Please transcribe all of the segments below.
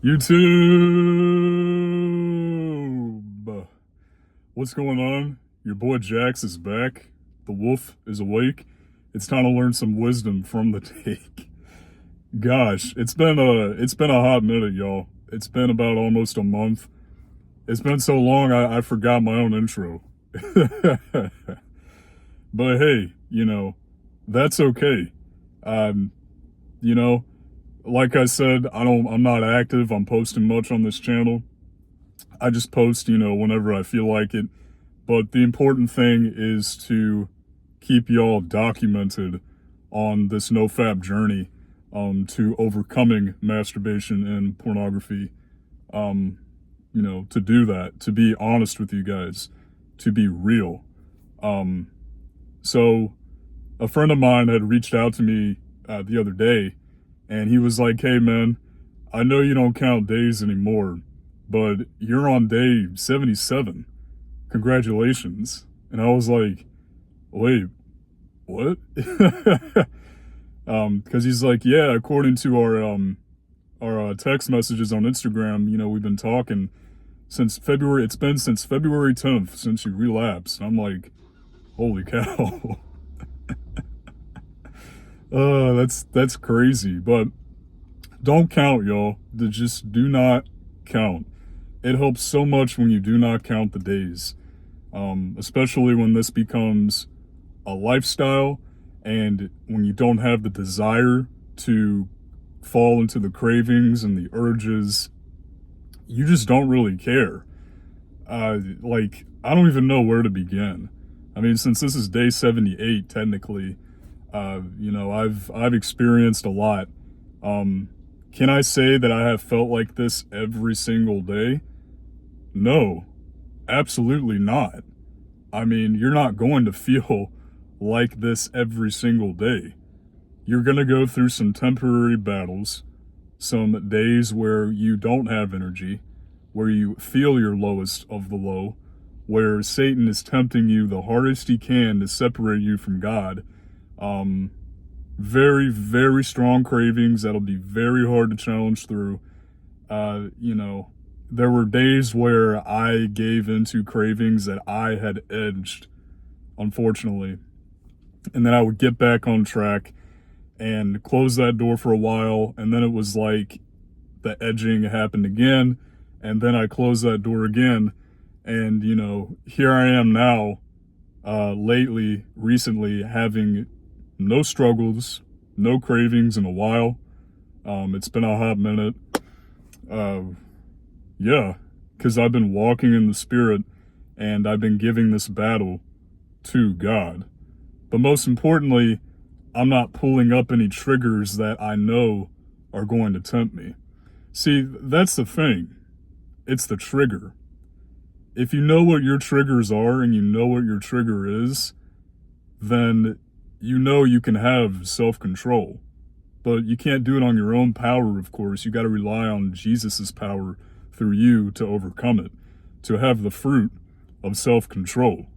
YouTube! What's going on? Your boy Jax is back. The wolf is awake. It's time to learn some wisdom from the take. Gosh, it's been a hot minute, y'all. It's been about almost a month. It's been so long I forgot my own intro. But hey, that's okay. Um, you know, like I said, I'm not active. I'm posting much on this channel. I just post, whenever I feel like it. But the important thing is to keep y'all documented on this nofap journey to overcoming masturbation and pornography. To do that, to be honest with you guys, to be real. So a friend of mine had reached out to me the other day, and he was like, "Hey man, I know you don't count days anymore, but you're on day 77. Congratulations." And I was like, "Wait, what?" Because he's like, "Yeah, according to our text messages on Instagram, we've been talking since February. It's been since February 10th since you relapsed." And I'm like, "Holy cow." That's crazy, but don't count, y'all. Just do not count. It helps so much when you do not count the days, especially when this becomes a lifestyle and when you don't have the desire to fall into the cravings and the urges. You just don't really care. I don't even know where to begin. I mean, since this is day 78, technically, I've experienced a lot. Can I say that I have felt like this every single day? No, absolutely not. I mean, you're not going to feel like this every single day. You're going to go through some temporary battles, some days where you don't have energy, where you feel your lowest of the low, where Satan is tempting you the hardest he can to separate you from God. Very, very strong cravings that'll be very hard to challenge through. There were days where I gave into cravings that I had edged, unfortunately. And then I would get back on track and close that door for a while. And then it was like the edging happened again. And then I closed that door again. And, here I am now, recently having no struggles, no cravings in a while. It's been a hot minute. Yeah, because I've been walking in the Spirit and I've been giving this battle to God. But most importantly, I'm not pulling up any triggers that I know are going to tempt me. See, that's the thing. It's the trigger. If you know what your triggers are and you know what your trigger is, then you can have self-control. But you can't do it on your own power, of course. You got to rely on Jesus's power through you to overcome it, to have the fruit of self-control.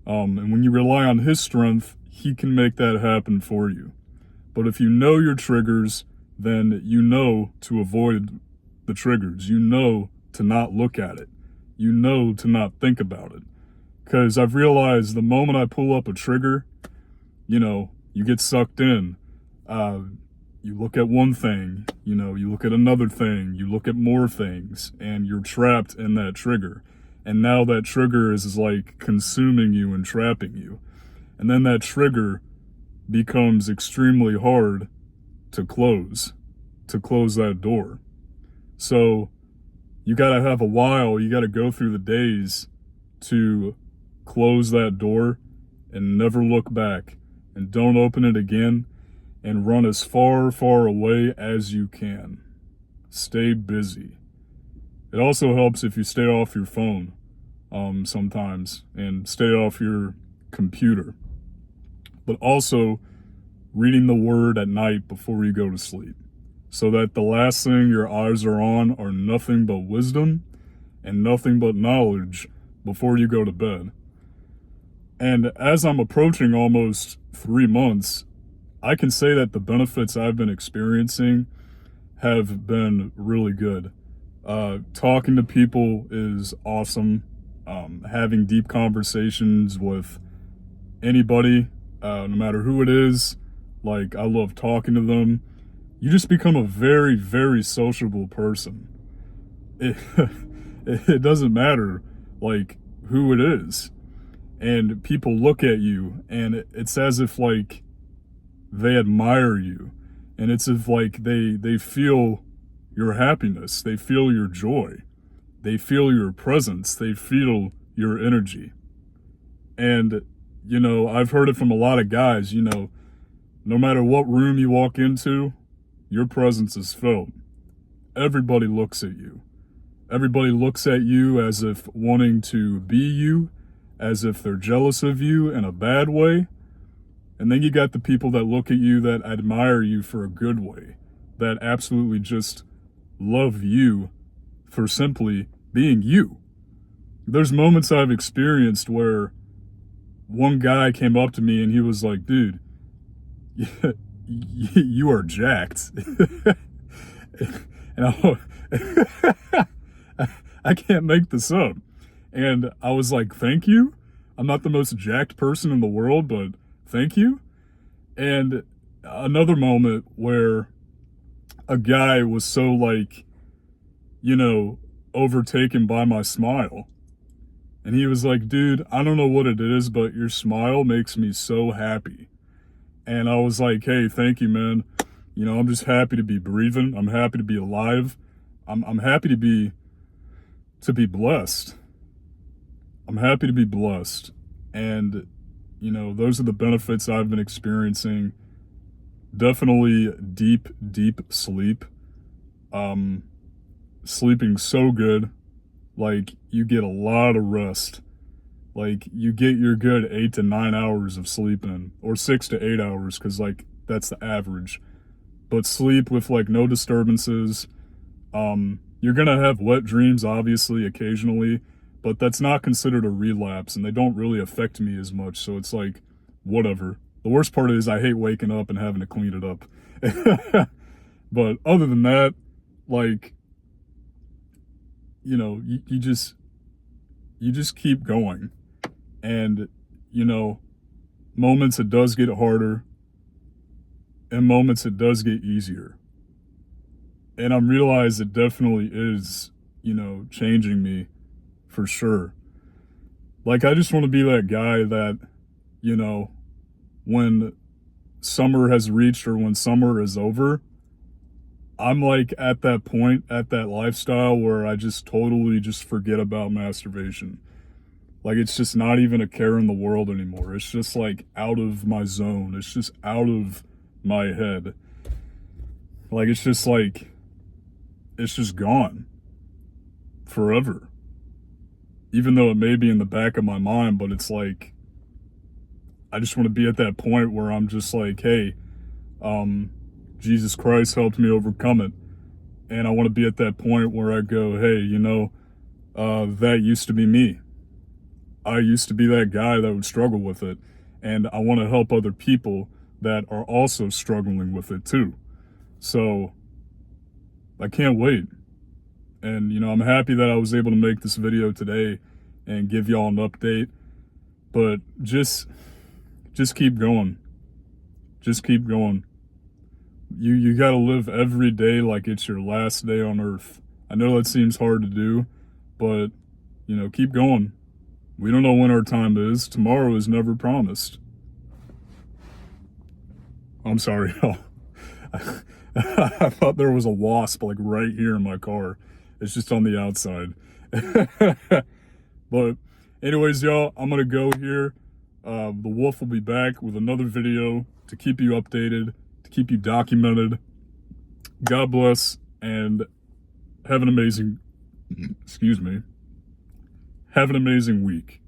And when you rely on his strength, he can make that happen for you. But if you know your triggers, then you know to avoid the triggers. You know to not look at it. You know to not think about it. Because I've realized the moment I pull up a trigger, you get sucked in. You look at one thing, you look at another thing, you look at more things, and you're trapped in that trigger. And now that trigger is like consuming you and trapping you. And then that trigger becomes extremely hard to close that door. So you got to have a while, you got to go through the days to close that door and never look back. And don't open it again, and run as far, far away as you can. Stay busy. It also helps if you stay off your phone sometimes and stay off your computer. But also reading the word at night before you go to sleep, so that the last thing your eyes are on are nothing but wisdom and nothing but knowledge before you go to bed. And as I'm approaching almost 3 months, I can say that the benefits I've been experiencing have been really good. Talking to people is awesome. Having deep conversations with anybody, no matter who it is, like, I love talking to them. You just become a very, very sociable person. It, it doesn't matter, like, who it is. And people look at you, and it's as if, like, they admire you. And it's as if, like, they feel your happiness. They feel your joy. They feel your presence. They feel your energy. And, I've heard it from a lot of guys, no matter what room you walk into, your presence is felt. Everybody looks at you. Everybody looks at you as if wanting to be you, as if they're jealous of you in a bad way. And then you got the people that look at you that admire you for a good way, that absolutely just love you for simply being you. There's moments I've experienced where one guy came up to me and he was like, dude, you are jacked. And I can't make this up. And I was like, thank you. I'm not the most jacked person in the world, but thank you. And another moment where a guy was so, like, overtaken by my smile. And he was like, dude, I don't know what it is, but your smile makes me so happy. And I was like, hey, thank you, man. I'm just happy to be breathing. I'm happy to be alive. I'm happy to be blessed. I'm happy to be blessed. And, those are the benefits I've been experiencing. Definitely deep, deep sleep. Sleeping so good. Like, you get a lot of rest. Like, you get your good 8 to 9 hours of sleep in, or 6 to 8 hours, because, like, that's the average. But sleep with, like, no disturbances. You're gonna have wet dreams, obviously, occasionally, but that's not considered a relapse, and they don't really affect me as much, so it's like, whatever. The worst part is I hate waking up and having to clean it up. But other than that, like, you just keep going. And, moments it does get harder, and moments it does get easier. And I'm realized it definitely is, changing me for sure. Like, I just want to be that guy that, when summer has reached or when summer is over, I'm like at that point, at that lifestyle where I just totally just forget about masturbation. Like, it's just not even a care in the world anymore. It's just like out of my zone. It's just out of my head. Like, it's just gone forever. Even though it may be in the back of my mind, but it's like, I just want to be at that point where I'm just like, hey, Jesus Christ helped me overcome it. And I want to be at that point where I go, hey, that used to be me. I used to be that guy that would struggle with it. And I want to help other people that are also struggling with it too. So I can't wait. And, I'm happy that I was able to make this video today and give y'all an update. But just keep going. Just keep going. You got to live every day like it's your last day on earth. I know that seems hard to do, but, keep going. We don't know when our time is. Tomorrow is never promised. I'm sorry, y'all. I thought there was a wasp, like, right here in my car. It's just on the outside. But anyways, y'all, I'm going to go here. The Wolf will be back with another video to keep you updated, to keep you documented. God bless, and have an amazing, have an amazing week.